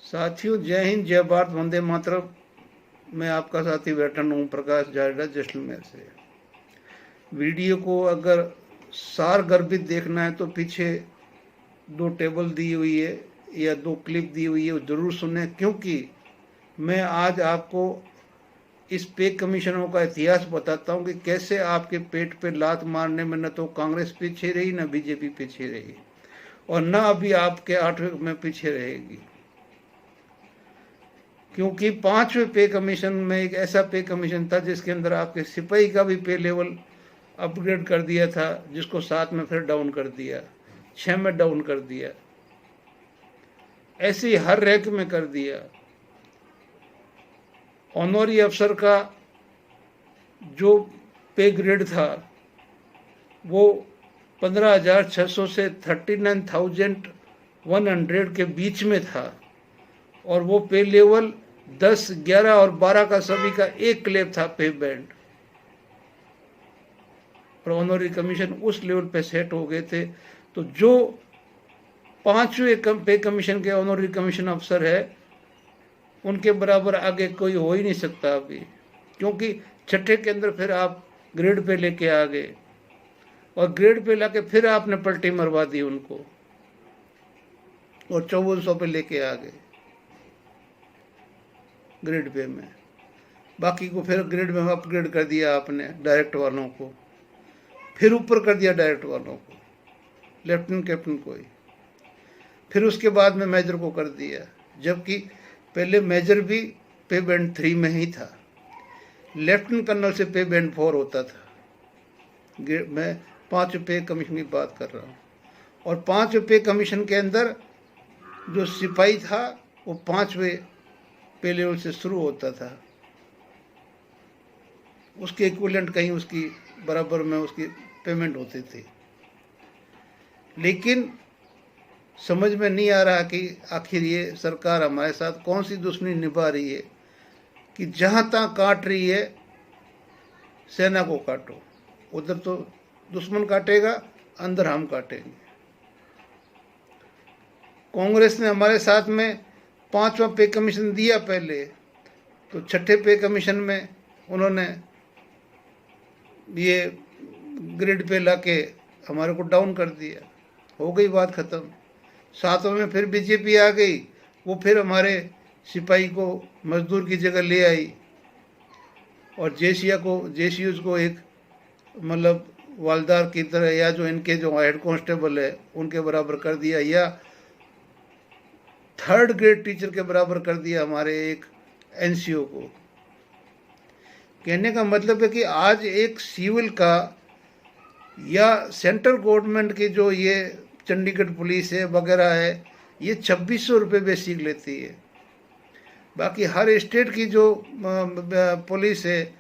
साथियों, जय हिंद, जय भारत, वंदे मातरम। मैं आपका साथी वेटरन हूँ, प्रकाश जाडेजा, जैसलमेर से। वीडियो को अगर सार गर्भित देखना है तो पीछे 2 टेबल दी हुई है या 2 क्लिप दी हुई है, वो जरूर सुने, क्योंकि मैं आज आपको इस पे कमीशनों का इतिहास बताता हूँ कि कैसे आपके पेट पे लात मारने में न तो कांग्रेस पीछे रही, न बीजेपी पीछे रही, और न अभी आपके 8वें में पीछे रहेगी। क्योंकि 5वें पे कमीशन में एक ऐसा पे कमीशन था जिसके अंदर आपके सिपाही का भी पे लेवल अपग्रेड कर दिया था, जिसको 7 में फिर डाउन कर दिया, 6 में डाउन कर दिया, ऐसे ही हर रैंक में कर दिया। ऑनरी अफसर का जो पे ग्रेड था वो 15,600 से 39,100 के बीच में था, और वो पे लेवल 10, 11 और 12 का सभी का एक क्लेब था पे बैंड, और ऑनरी कमीशन उस लेवल पे सेट हो गए थे। तो जो 5वें पे कमीशन के ऑनरी कमीशन अफसर है, उनके बराबर आगे कोई हो ही नहीं सकता अभी, क्योंकि 6ठे के अंदर फिर आप ग्रेड पे लेके आ गए, और ग्रेड पे लाके फिर आपने पलटी मरवा दी उनको, और 5400 पे लेके आ गए ग्रेड पे में। बाकी को फिर ग्रेड में अपग्रेड कर दिया आपने, डायरेक्ट वालों को फिर ऊपर कर दिया, डायरेक्ट वालों को, लेफ्टिनेंट कैप्टन को ही, फिर उसके बाद में मेजर को कर दिया, जबकि पहले मेजर भी पे बैंड 3 में ही था। लेफ्टिनेंट कर्नल से पे बैंड 4 होता था। मैं 5 पे कमीशन की बात कर रहा हूँ, और 5 पे कमीशन के अंदर जो सिपाही था वो 5वें पे लेवल से शुरू होता था, उसके इक्विवेलेंट कहीं उसकी बराबर में उसकी पेमेंट होती थी। लेकिन समझ में नहीं आ रहा कि आखिर ये सरकार हमारे साथ कौन सी दुश्मनी निभा रही है कि जहां तहां काट रही है, सेना को काटो, उधर तो दुश्मन काटेगा, अंदर हम काटेंगे। कांग्रेस ने हमारे साथ में 5वां पे कमीशन दिया पहले, तो 6ठे पे कमीशन में उन्होंने ये ग्रिड पे लाके हमारे को डाउन कर दिया, हो गई बात खत्म। 7वें में फिर बीजेपी आ गई, वो फिर हमारे सिपाही को मजदूर की जगह ले आई, और जेसीयूज को एक मतलब वालदार की तरह, या जो इनके जो हेड कांस्टेबल है उनके बराबर कर दिया, या 3rd ग्रेड टीचर के बराबर कर दिया हमारे एक एनसीओ को। कहने का मतलब है कि आज एक सिविल का या सेंट्रल गवर्नमेंट की जो ये चंडीगढ़ पुलिस है वगैरह है, ये 2600 रुपये बेसिक लेती है। बाकी हर स्टेट की जो पुलिस है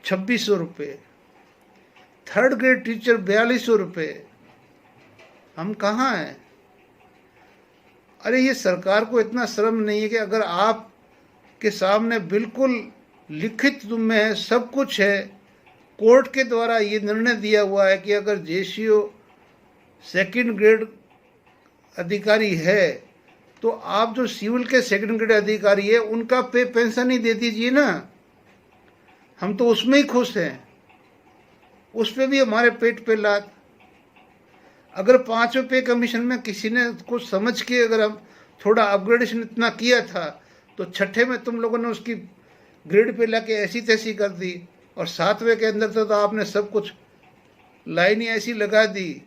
2600 रुपये, 3rd ग्रेड टीचर 4200 रुपये। हम कहाँ हैं? अरे ये सरकार को इतना शर्म नहीं है कि अगर आप के सामने बिल्कुल लिखित में सब कुछ है, कोर्ट के द्वारा ये निर्णय दिया हुआ है कि अगर जेसीओ 2nd ग्रेड अधिकारी है तो आप जो सिविल के 2nd ग्रेड अधिकारी है उनका पे पेंशन ही दे दीजिए ना। हम तो उसमें ही खुश हैं, उस पर भी हमारे पेट पे लात। अगर 5वें पे कमीशन में किसी ने कुछ समझ के अगर हम थोड़ा अपग्रेडेशन इतना किया था, तो 6ठे में तुम लोगों ने उसकी ग्रेड पे लाके ऐसी तैसी कर दी, और 7वें के अंदर तो आपने सब कुछ लाइन ही ऐसी लगा दी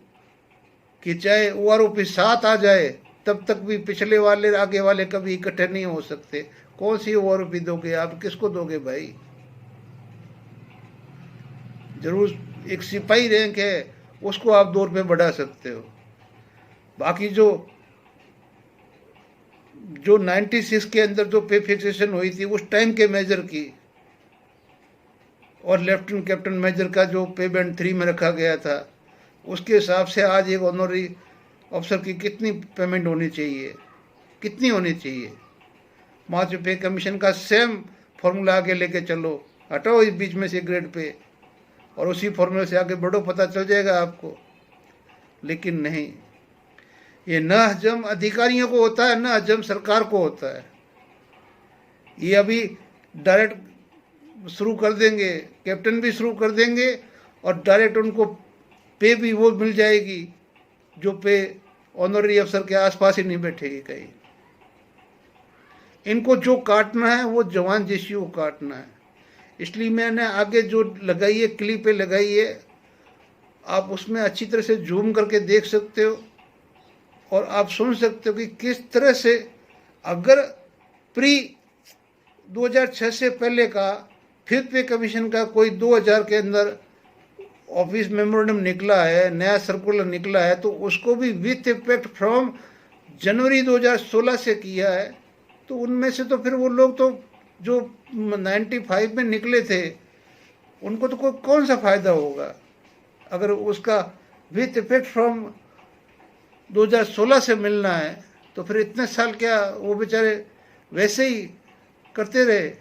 कि चाहे OROP 7 आ जाए तब तक भी पिछले वाले आगे वाले कभी इकट्ठे नहीं हो सकते। कौन सी OROP दोगे आप, किसको दोगे भाई? जरूर एक सिपाही रैंक है, उसको आप 2 रुपये बढ़ा सकते हो। बाकी जो 96 के अंदर जो पे फिक्सेशन हुई थी उस टाइम के मेजर की, और लेफ्टिनेंट कैप्टन मेजर का जो पे बैंड 3 में रखा गया था, उसके हिसाब से आज एक ऑनरी अफसर की कितनी पेमेंट होनी चाहिए, कितनी होनी चाहिए? 5वें पे कमीशन का सेम फॉर्मूला आगे लेके चलो, हटाओ इस बीच में से ग्रेड पे, और उसी फॉर्मूले से आगे बढ़ो, पता चल जाएगा आपको। लेकिन नहीं, ये न हजम अधिकारियों को होता है, न हजम सरकार को होता है। ये अभी डायरेक्ट शुरू कर देंगे, कैप्टन भी शुरू कर देंगे और डायरेक्ट उनको पे भी वो मिल जाएगी जो पे ऑनररी अफसर के आसपास ही नहीं बैठेगी कहीं। इनको जो काटना है वो जवान जेसीओ को काटना है। इसलिए मैंने आगे जो लगाई है, क्लिपें लगाई है, आप उसमें अच्छी तरह से जूम करके देख सकते हो और आप सुन सकते हो कि किस तरह से अगर प्री 2006 से पहले का फिफ्थ पे कमीशन का कोई 2000 के अंदर ऑफिस मेमोरेंडम निकला है, नया सर्कुलर निकला है, तो उसको भी विथ इफेक्ट फ्रॉम जनवरी 2016 से किया है। तो उनमें से तो फिर वो लोग तो जो 95 में निकले थे उनको तो कौन सा फ़ायदा होगा। अगर उसका विथ इफेक्ट फ्रॉम 2016 से मिलना है तो फिर इतने साल क्या वो बेचारे वैसे ही करते रहे।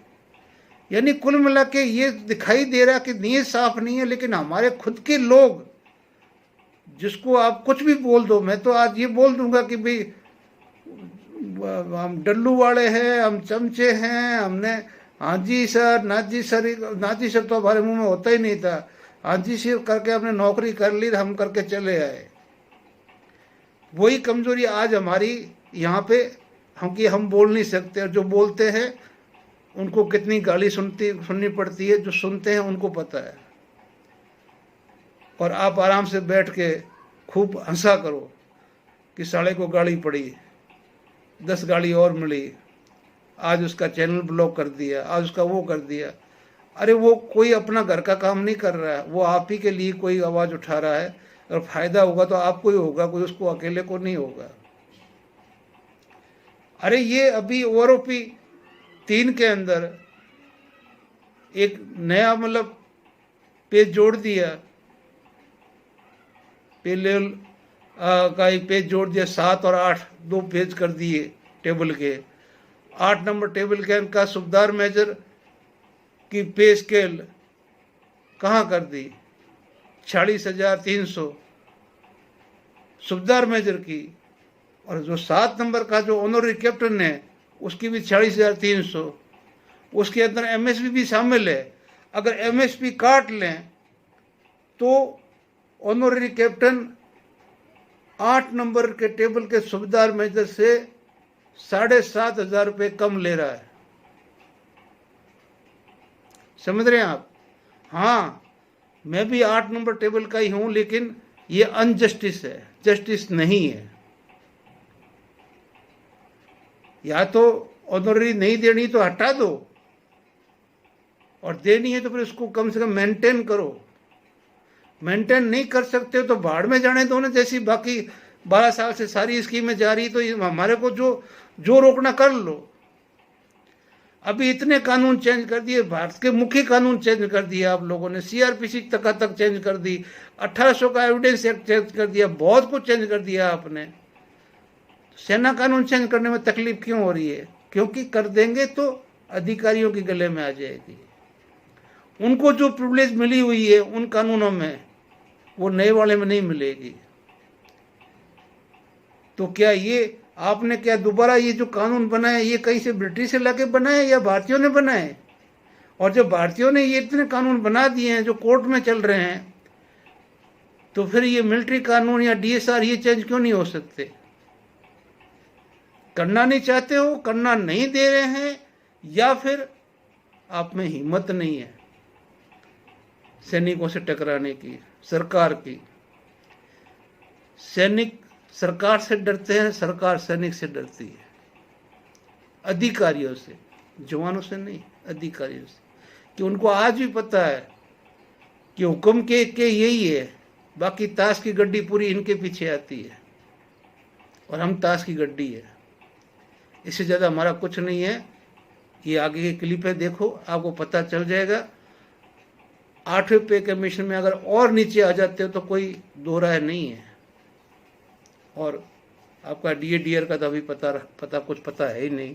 यानी कुल मिला के ये दिखाई दे रहा कि नीयत साफ नहीं है, लेकिन हमारे खुद के लोग, जिसको आप कुछ भी बोल दो, मैं तो आज ये बोल दूंगा कि भाई हम डल्लू वाले हैं, हम चमचे हैं, हमने हाँ जी सर, ना जी सर, ना जी सर तो हमारे मुंह में होता ही नहीं था, हाँ जी सर करके हमने नौकरी कर ली, हम करके चले आए। वही कमजोरी आज हमारी यहाँ पे हम कि हम बोल नहीं सकते, और जो बोलते हैं उनको कितनी गाली सुननी पड़ती है, जो सुनते हैं उनको पता है। और आप आराम से बैठ के खूब हंसा करो कि साले को गाली पड़ी, 10 गाली और मिली, आज उसका चैनल ब्लॉक कर दिया, आज उसका वो कर दिया। अरे वो कोई अपना घर का काम नहीं कर रहा है, वो आप ही के लिए कोई आवाज़ उठा रहा है, और फायदा होगा तो आपको ही होगा, कोई उसको अकेले को नहीं होगा। अरे ये अभी ओआरओपी 3 के अंदर एक नया मतलब पेज जोड़ दिया, पे लेवल का एक पेज जोड़ दिया, 7 और 8 2 पेज कर दिए टेबल के। 8 नंबर टेबल के का सुबेदार मेजर की पे स्केल कहाँ कर दी, 46,300 सुबेदार मेजर की। और जो 7 नंबर का जो ऑनररी कैप्टन है उसकी भी 46,300, उसके अंदर एमएसपी भी शामिल है। अगर एमएसपी काट लें तो ऑनररी कैप्टन 8 नंबर के टेबल के सुबेदार मेजर से 7,500 रुपये कम ले रहा है। समझ रहे हैं आप? हाँ, मैं भी 8 नंबर टेबल का ही हूं, लेकिन ये अनजस्टिस है, जस्टिस नहीं है। या तो ऑनररी नहीं देनी तो हटा दो, और देनी है तो फिर उसको कम से कम मेंटेन करो। मेंटेन नहीं कर सकते हो तो भाड़ में जाने दो ना, जैसी बाकी 12 साल से सारी स्कीमें जा रही, तो हमारे को जो रोकना कर लो। अभी इतने कानून चेंज कर दिए, भारत के मुख्य कानून चेंज कर दिए आप लोगों ने, सीआरपीसी तक चेंज कर दी, 1800 का एविडेंस एक्ट चेंज कर दिया, बहुत कुछ चेंज कर दिया आपने। सेना कानून चेंज करने में तकलीफ क्यों हो रही है? क्योंकि कर देंगे तो अधिकारियों के गले में आ जाएगी। उनको जो प्रिविलेज मिली हुई है उन कानूनों में, वो नए वाले में नहीं मिलेगी। तो क्या ये आपने क्या दोबारा ये जो कानून बनाए, ये कहीं से ब्रिटिश से लाके बनाए या भारतीयों ने बनाए? और जब भारतीयों ने ये इतने कानून बना दिए हैं जो कोर्ट में चल रहे हैं, तो फिर ये मिलिट्री कानून या डीएसआर ये चेंज क्यों नहीं हो सकते? करना नहीं चाहते हो, करना नहीं दे रहे हैं, या फिर आप में हिम्मत नहीं है सैनिकों से टकराने की, सरकार की। सैनिक सरकार से डरते हैं, सरकार सैनिक से डरती है, अधिकारियों से, जवानों से नहीं, अधिकारियों से। कि उनको आज भी पता है कि हुक्म के यही है, बाकी ताश की गड्डी पूरी इनके पीछे आती है, और हम ताश की गड्डी है, इससे ज़्यादा हमारा कुछ नहीं है। ये आगे की क्लिप है, देखो आपको पता चल जाएगा। 8वें पे कमीशन में अगर और नीचे आ जाते हो तो कोई दो राय नहीं है। और आपका डीए का तो अभी कुछ पता है ही नहीं।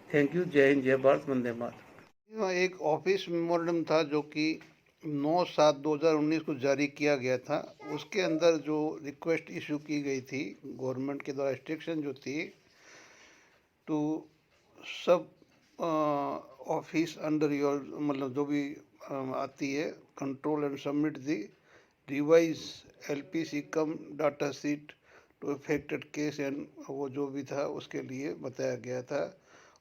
Thank you. जय हिंद, जय भारत, वंदे मातरम। एक ऑफिस मेमोरेंडम था जो कि 9/7/2019 को जारी किया गया था। उसके अंदर जो रिक्वेस्ट इशू की गई थी गवर्नमेंट के द्वारा, इंस्ट्रक्शन जो थी टू सब ऑफिस अंडर योर, मतलब जो भी आती है, control and submit the revise LPC cum data sheet to affected case and वो जो भी था उसके लिए बताया गया था,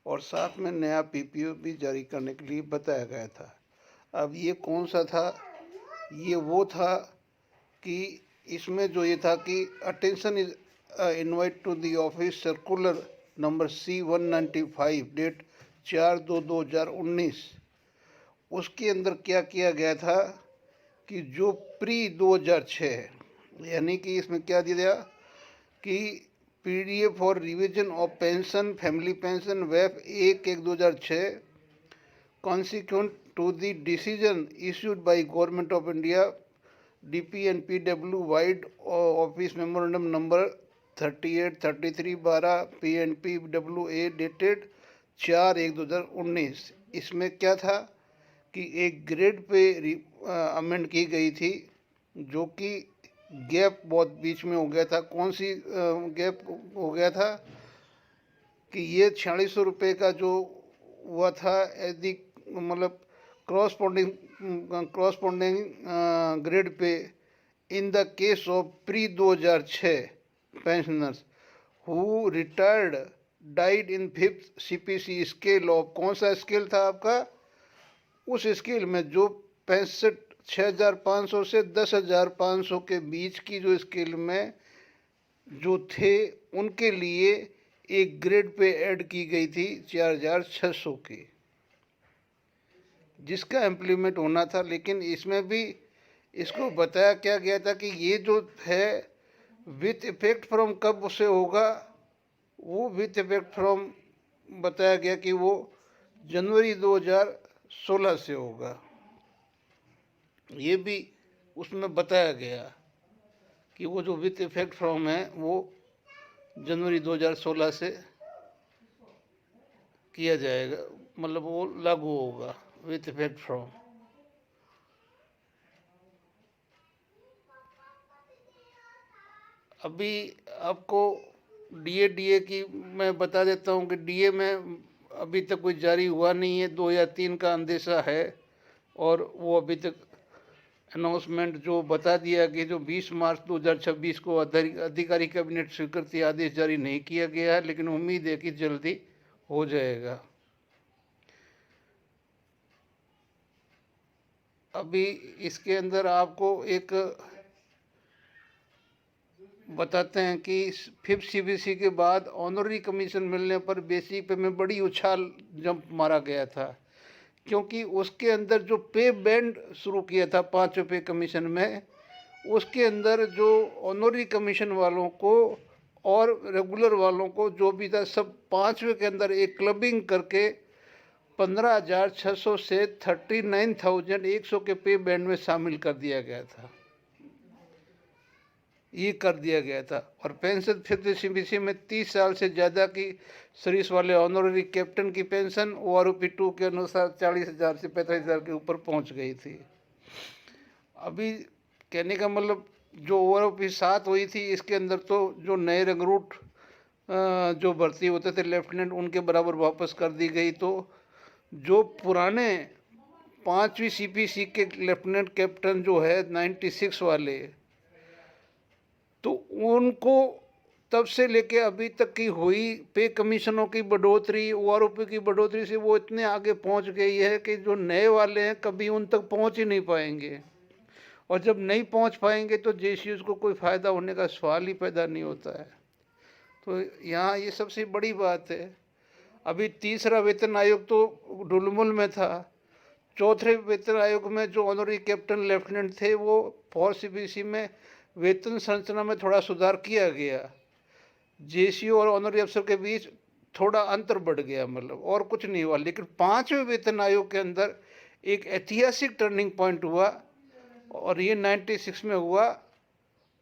और साथ में नया पीपीओ भी जारी करने के लिए बताया गया था। अब ये कौन सा था? ये वो था कि इसमें जो ये था कि attention is invite to the office circular number C-195 date 4/2/2019। उसके अंदर क्या किया गया था कि जो प्री 2006, यानी कि इसमें क्या दिया गया कि PDF for revision of pension, family pension, वेफ 1/1/2006 consequent to the decision issued by Government of India DPNPW wide office memorandum number 3833/12 PNPWA dated 4/1/2019। इसमें क्या था कि एक ग्रेड पे अमेंड की गई थी, जो कि गैप बहुत बीच में हो गया था। कौन सी गैप हो गया था कि ये 4600 रुपये का जो हुआ था यदि मतलब corresponding grade pay in the case of pre 2006 pensioners who retired died in 5th CPC scale of, कौन सा स्केल था आपका? उस स्केल में जो 65,6,500 से 10,500 के बीच की जो स्केल में जो थे उनके लिए एक ग्रेड पे ऐड की गई थी 4,600 की, जिसका इम्प्लीमेंट होना था। लेकिन इसमें भी इसको बताया क्या गया था कि ये जो है विथ इफेक्ट फ्रॉम कब से होगा? वो विथ इफेक्ट फ्रॉम बताया गया कि वो जनवरी 2016 से होगा। ये भी उसमें बताया गया कि वो जो विथ इफेक्ट फ्रॉम है वो जनवरी 2016 से किया जाएगा, मतलब वो लागू होगा विथ इफेक्ट फ्रॉम। अभी आपको डीए की मैं बता देता हूँ कि डीए में अभी तक कोई जारी हुआ नहीं है, 2 या 3 का अंदेशा है, और वो अभी तक अनाउंसमेंट जो बता दिया कि जो 20 मार्च 2026 को अधिकारी कैबिनेट स्वीकृति आदेश जारी नहीं किया गया है, लेकिन उम्मीद है कि जल्दी हो जाएगा। अभी इसके अंदर आपको एक बताते हैं कि 5th CPC के बाद ऑनररी कमीशन मिलने पर बेसिक पे में बड़ी उछाल जंप मारा गया था, क्योंकि उसके अंदर जो पे बैंड शुरू किया था 5 रुपये कमीशन में, उसके अंदर जो ऑनररी कमीशन वालों को और रेगुलर वालों को जो भी था सब 5वें के अंदर एक क्लबिंग करके 15,600 से 39,100 के पे बैंड में शामिल कर दिया गया था। ये कर दिया गया था। और पेंशन 5th CPC में 30 साल से ज़्यादा की सर्विस वाले ऑनररी कैप्टन की पेंशन ORP 2 के अनुसार 40,000 से 45,000 के ऊपर पहुंच गई थी। अभी कहने का मतलब जो ORP 7 हुई थी, इसके अंदर तो जो नए रिक्रूट जो भर्ती होते थे लेफ्टिनेंट, उनके बराबर वापस कर दी गई। तो जो पुराने 5वीं CPC के लेफ्टिनेंट कैप्टन जो है 96 वाले, तो उनको तब से लेके अभी तक की हुई पे कमीशनों की बढ़ोतरी, ORP की बढ़ोतरी से वो इतने आगे पहुंच गई है कि जो नए वाले हैं कभी उन तक पहुंच ही नहीं पाएंगे, और जब नहीं पहुंच पाएंगे तो JCUs को कोई फ़ायदा होने का सवाल ही पैदा नहीं होता है। तो यहाँ ये सबसे बड़ी बात है। अभी 3रा वेतन आयोग तो ढुलमुल में था। 4थे वेतन आयोग में जो ऑनररी कैप्टन लेफ्टिनेंट थे वो 4 CPC में वेतन संरचना में थोड़ा सुधार किया गया। JCU और ऑनररी अफसर के बीच थोड़ा अंतर बढ़ गया, मतलब और कुछ नहीं हुआ। लेकिन 5वें वेतन आयोग के अंदर एक ऐतिहासिक टर्निंग पॉइंट हुआ, और ये 96 में हुआ।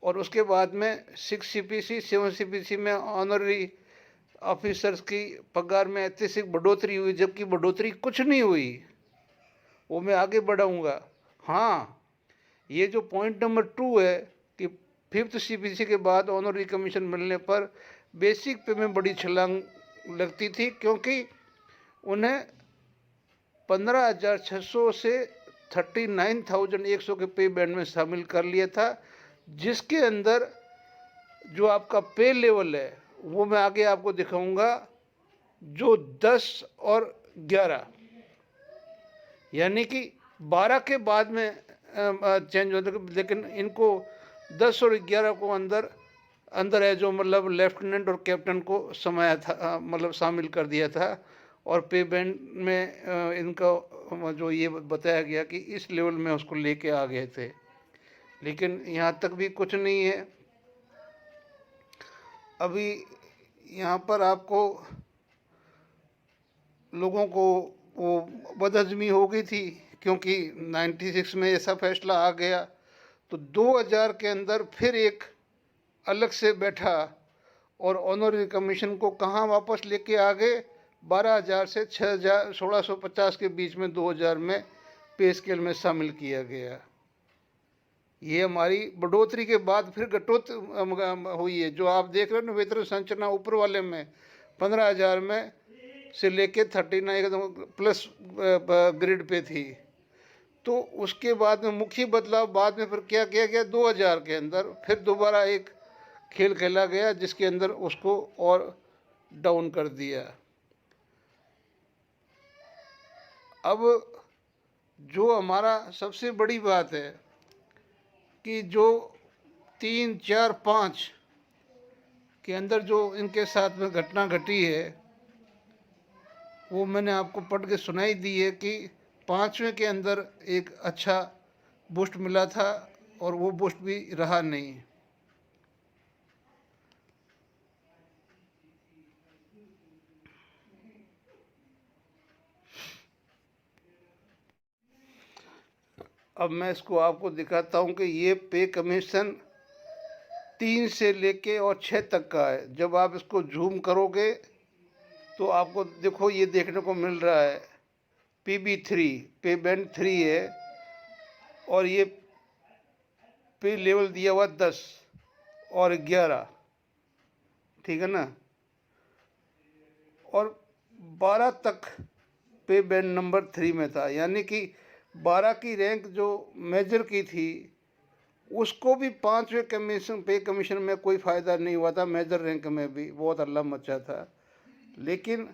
और उसके बाद में 6 CPC 7 CPC में ऑनररी ऑफिसर्स की पगार में ऐतिहासिक बढ़ोतरी हुई, जबकि बढ़ोतरी कुछ नहीं हुई। वो मैं आगे बढ़ाऊँगा। हाँ, ये जो पॉइंट नंबर 2 है कि 5th CPC के बाद ऑनररी कमीशन मिलने पर बेसिक पे में बड़ी छलांग लगती थी, क्योंकि उन्हें 15,600 से 39,100 के पे बैंड में शामिल कर लिया था, जिसके अंदर जो आपका पे लेवल है वो मैं आगे आपको दिखाऊंगा, जो 10 और 11 यानी कि 12 के बाद में चेंज होते, लेकिन इनको 10 और 11 को अंदर अंदर है, जो मतलब लेफ्टिनेंट और कैप्टन को समाया था, मतलब शामिल कर दिया था। और पे बैंड में इनका जो ये बताया गया कि इस लेवल में उसको लेके आ गए थे, लेकिन यहाँ तक भी कुछ नहीं है। अभी यहाँ पर आपको लोगों को वो बदहज़मी हो गई थी, क्योंकि 96 में ऐसा फैसला आ गया, तो 2000 के अंदर फिर एक अलग से बैठा और ऑनररी कमीशन को कहाँ वापस लेके आ गए, 12,000 से 6,000 1650 के बीच में 2000 में पे स्केल में शामिल किया गया। ये हमारी बढ़ोतरी के बाद फिर घटोत्तरी हुई है। जो आप देख रहे हो ना, वेतन संरचना ऊपर वाले में 15,000 में से लेके 39 एकदम प्लस ग्रेड पे थी। तो उसके बाद में मुख्य बदलाव बाद में फिर क्या किया गया, 2000 के अंदर फिर दोबारा एक खेल खेला गया, जिसके अंदर उसको और डाउन कर दिया। अब जो हमारा सबसे बड़ी बात है कि जो 3, 4, 5 के अंदर जो इनके साथ में घटना घटी है, वो मैंने आपको पढ़ के सुनाई दी है कि 5वें के अंदर एक अच्छा बूस्ट मिला था और वो बूस्ट भी रहा नहीं। अब मैं इसको आपको दिखाता हूँ कि ये पे कमीशन 3 से लेके और 6 तक का है। जब आप इसको जूम करोगे तो आपको देखो ये देखने को मिल रहा है PB3 पे बैंड 3 है, और ये पे लेवल दिया हुआ 10 और 11, ठीक है ना, और 12 तक पे बैंड नंबर 3 में था। यानी कि 12 की रैंक जो मेजर की थी, उसको भी 5वें कमीशन पे कमीशन में कोई फ़ायदा नहीं हुआ था। मेजर रैंक में भी बहुत हल्ला मचा था। लेकिन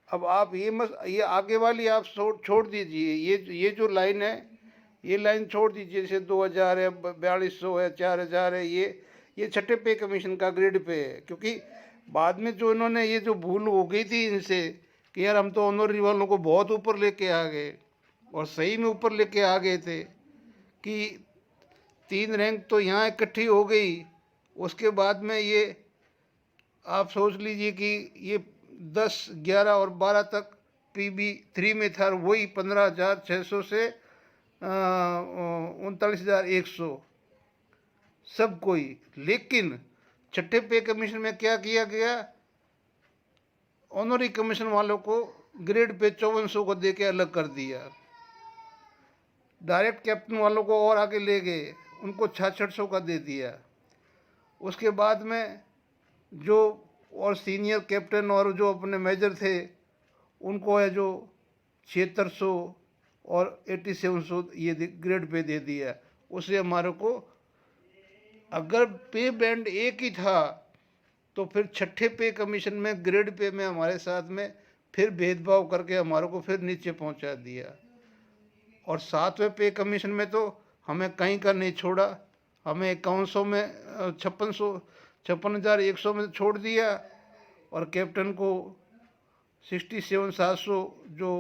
अब आप ये आगे वाली आप छोड़ दीजिए, ये जो लाइन है, ये लाइन छोड़ दीजिए। जैसे 2000 है, 4200 है, 4000 है, ये छठे पे कमीशन का ग्रेड पे है। क्योंकि बाद में जो इन्होंने ये जो भूल हो गई थी इनसे कि यार हम तो ऑनररी वालों को बहुत ऊपर लेके आ गए, और सही में ऊपर लेके आ गए थे कि 3 रैंक तो यहाँ इकट्ठी हो गई। उसके बाद में ये आप सोच लीजिए कि ये 10, 11 और 12 तक PB3 में था, वही 15,600 से 39,100 सब कोई। लेकिन छठे पे कमीशन में क्या किया गया, ऑनरी कमीशन वालों को ग्रेड पे 5400 को दे के अलग कर दिया। डायरेक्ट कैप्टन वालों को और आगे ले गए, उनको 6600 का दे दिया। उसके बाद में जो और सीनियर कैप्टन और जो अपने मेजर थे, उनको है जो 7600 और 8700 ये ग्रेड पे दे दिया। उससे हमारे को अगर पे बैंड एक ही था, तो फिर छठे पे कमीशन में ग्रेड पे में हमारे साथ में फिर भेदभाव करके हमारे को फिर नीचे पहुंचा दिया। और 7वें पे कमीशन में तो हमें कहीं का नहीं छोड़ा, हमें 5100 में 56,100 में छोड़ दिया, और कैप्टन को 67,700 जो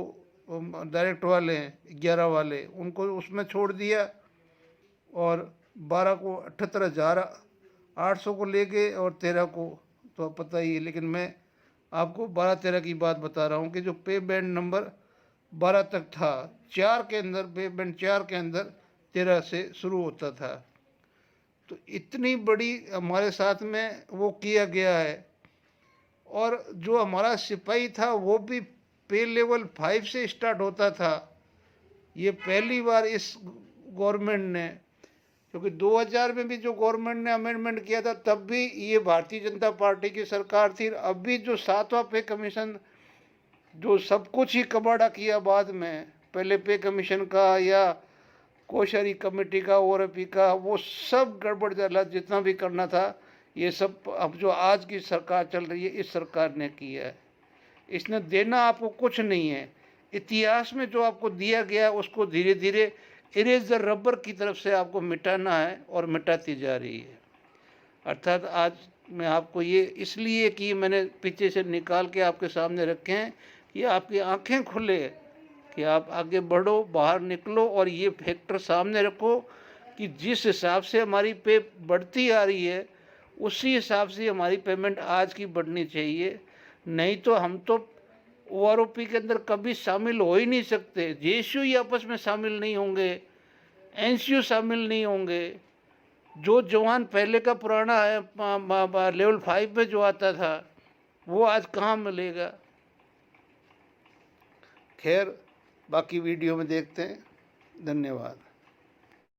डायरेक्ट वाले हैं 11 वाले, उनको उसमें छोड़ दिया, और 12 को 78,800 को ले गए, और 13 को तो पता ही है। लेकिन मैं आपको 12-13 की बात बता रहा हूँ कि जो पे बैंड नंबर 12 तक था, 4 के अंदर पे बैंड 4 के अंदर 13 से शुरू होता था। तो इतनी बड़ी हमारे साथ में वो किया गया है। और जो हमारा सिपाही था वो भी पे लेवल 5 से स्टार्ट होता था। ये पहली बार इस गवर्नमेंट ने, क्योंकि 2000 में भी जो गवर्नमेंट ने अमेंडमेंट किया था तब भी ये भारतीय जनता पार्टी की सरकार थी। अब भी जो 7वां पे कमीशन जो सब कुछ ही कबाड़ा किया बाद में, पहले पे कमीशन का या कोश्यारी कमेटी का, ओआरपी का, वो सब गड़बड़ जला जितना भी करना था ये सब अब जो आज की सरकार चल रही है इस सरकार ने किया है। इसने देना आपको कुछ नहीं है, इतिहास में जो आपको दिया गया उसको धीरे धीरे इरेजर रबर की तरफ से आपको मिटाना है और मिटाती जा रही है। अर्थात आज मैं आपको ये इसलिए कि मैंने पीछे से निकाल के आपके सामने रखे हैं कि आपकी आंखें खुले कि आप आगे बढ़ो, बाहर निकलो और ये फैक्टर सामने रखो कि जिस हिसाब से हमारी पे बढ़ती आ रही है उसी हिसाब से हमारी पेमेंट आज की बढ़नी चाहिए। नहीं तो हम तो ओआरओपी के अंदर कभी शामिल हो ही नहीं सकते। जेएसयू ही आपस में शामिल नहीं होंगे, एनसीयू शामिल नहीं होंगे। जो जवान पहले का पुराना है लेवल 5 में जो आता था वो आज कहाँ मिलेगा। खैर बाकी वीडियो में देखते हैं। धन्यवाद।